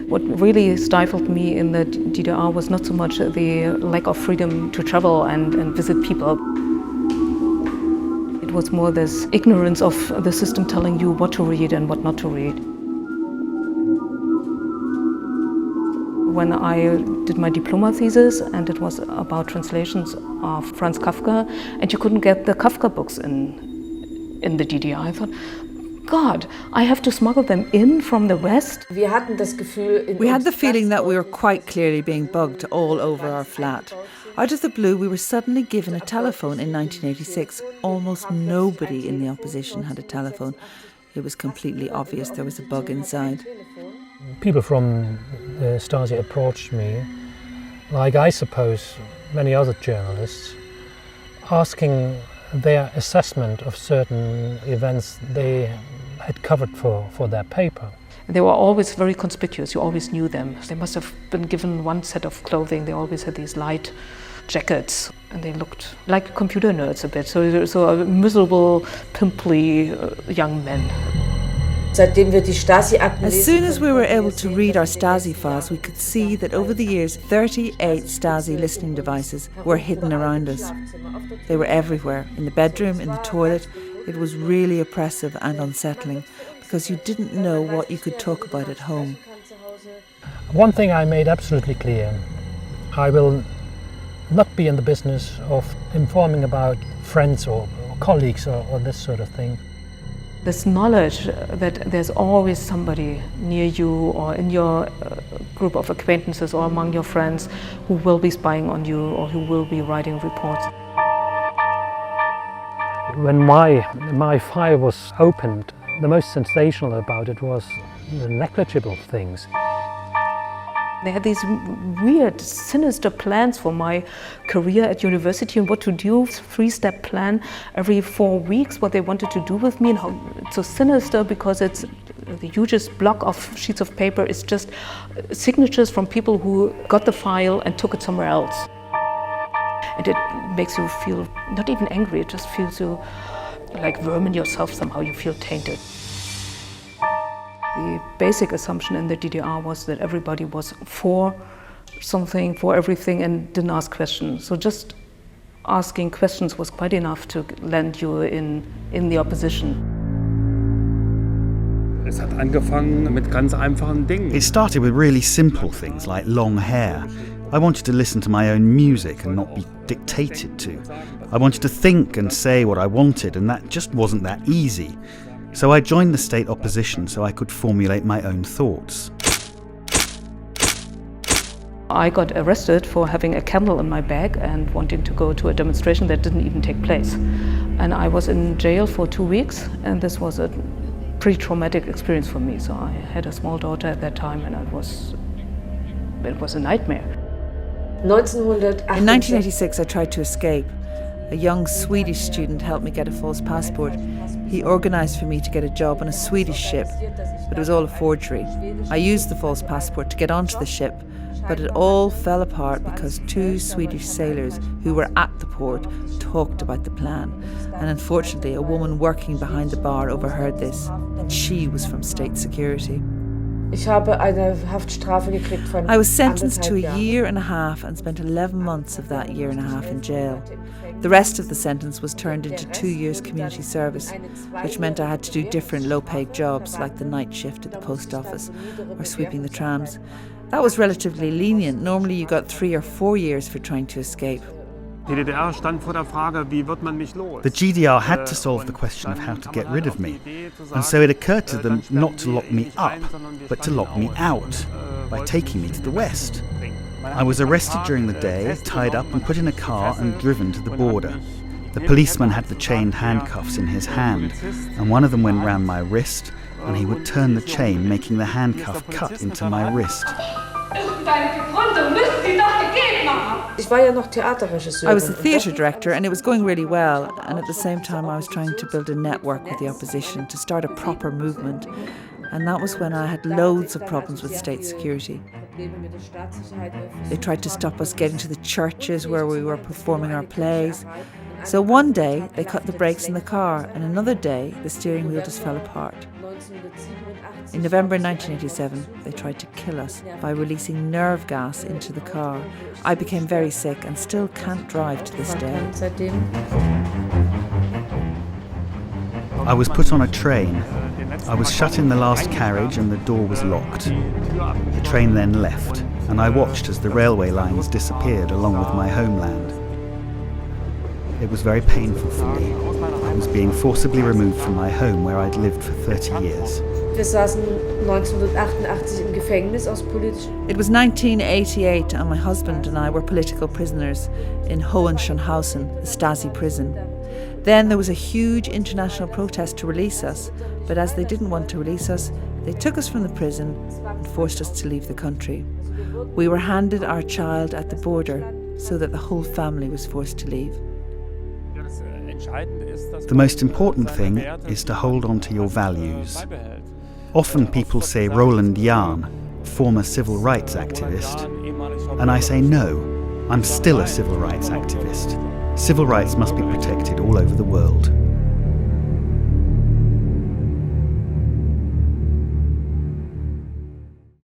What really stifled me in the DDR was not so much the lack of freedom to travel and visit people. It was more this ignorance of the system telling you what to read and what not to read. When I did my diploma thesis, and it was about translations of Franz Kafka, and you couldn't get the Kafka books in the DDR, I thought, God, I have to smuggle them in from the West. We had the feeling that we were quite clearly being bugged all over our flat. Out of the blue, we were suddenly given a telephone in 1986. Almost nobody in the opposition had a telephone. It was completely obvious there was a bug inside. People from the Stasi approached me, like I suppose many other journalists, asking their assessment of certain events they had covered for their paper. They were always very conspicuous, you always knew them. They must have been given one set of clothing, they always had these light jackets, and they looked like computer nerds a bit, so miserable, pimply young men. As soon as we were able to read our Stasi files, we could see that over the years 38 Stasi listening devices were hidden around us. They were everywhere, in the bedroom, in the toilet. It was really oppressive and unsettling because you didn't know what you could talk about at home. One thing I made absolutely clear, I will not be in the business of informing about friends or colleagues or this sort of thing. This knowledge that there's always somebody near you or in your group of acquaintances or among your friends who will be spying on you or who will be writing reports. When my file was opened, the most sensational about it was the negligible things. They had these weird, sinister plans for my career at university and what to do, 3-step plan every 4 weeks, what they wanted to do with me, and how it's so sinister because it's the hugest block of sheets of paper is just signatures from people who got the file and took it somewhere else. And it makes you feel not even angry, it just feels you like vermin yourself somehow, you feel tainted. The basic assumption in the DDR was that everybody was for something, for everything, and didn't ask questions. So just asking questions was quite enough to land you in the opposition. It started with really simple things like long hair. I wanted to listen to my own music and not be dictated to. I wanted to think and say what I wanted, and that just wasn't that easy. So I joined the state opposition so I could formulate my own thoughts. I got arrested for having a candle in my bag and wanting to go to a demonstration that didn't even take place. And I was in jail for 2 weeks, and this was a pretty traumatic experience for me. So I had a small daughter at that time, and it was a nightmare. In 1986, I tried to escape. A young Swedish student helped me get a false passport. He organised for me to get a job on a Swedish ship, but it was all a forgery. I used the false passport to get onto the ship, but it all fell apart because 2 Swedish sailors who were at the port talked about the plan. And unfortunately, a woman working behind the bar overheard this, and she was from state security. I was sentenced to a year and a half and spent 11 months of that year and a half in jail. The rest of the sentence was turned into 2 years community service, which meant I had to do different low-paid jobs like the night shift at the post office or sweeping the trams. That was relatively lenient. Normally you got 3 or 4 years for trying to escape. The GDR had to solve the question of how to get rid of me, and so it occurred to them not to lock me up, but to lock me out, by taking me to the West. I was arrested during the day, tied up and put in a car and driven to the border. The policeman had the chained handcuffs in his hand, and one of them went round my wrist, and he would turn the chain, making the handcuff cut into my wrist. I was the theatre director and it was going really well, and at the same time I was trying to build a network with the opposition to start a proper movement, and that was when I had loads of problems with state security. They tried to stop us getting to the churches where we were performing our plays. So one day they cut the brakes in the car, and another day the steering wheel just fell apart. In November 1987, they tried to kill us by releasing nerve gas into the car. I became very sick and still can't drive to this day. I was put on a train. I was shut in the last carriage and the door was locked. The train then left, and I watched as the railway lines disappeared along with my homeland. It was very painful for me. I was being forcibly removed from my home where I'd lived for 30 years. It was 1988 and my husband and I were political prisoners in Hohenschönhausen, the Stasi prison. Then there was a huge international protest to release us, but as they didn't want to release us, they took us from the prison and forced us to leave the country. We were handed our child at the border so that the whole family was forced to leave. The most important thing is to hold on to your values. Often people say Roland Jahn, former civil rights activist, and I say no, I'm still a civil rights activist. Civil rights must be protected all over the world.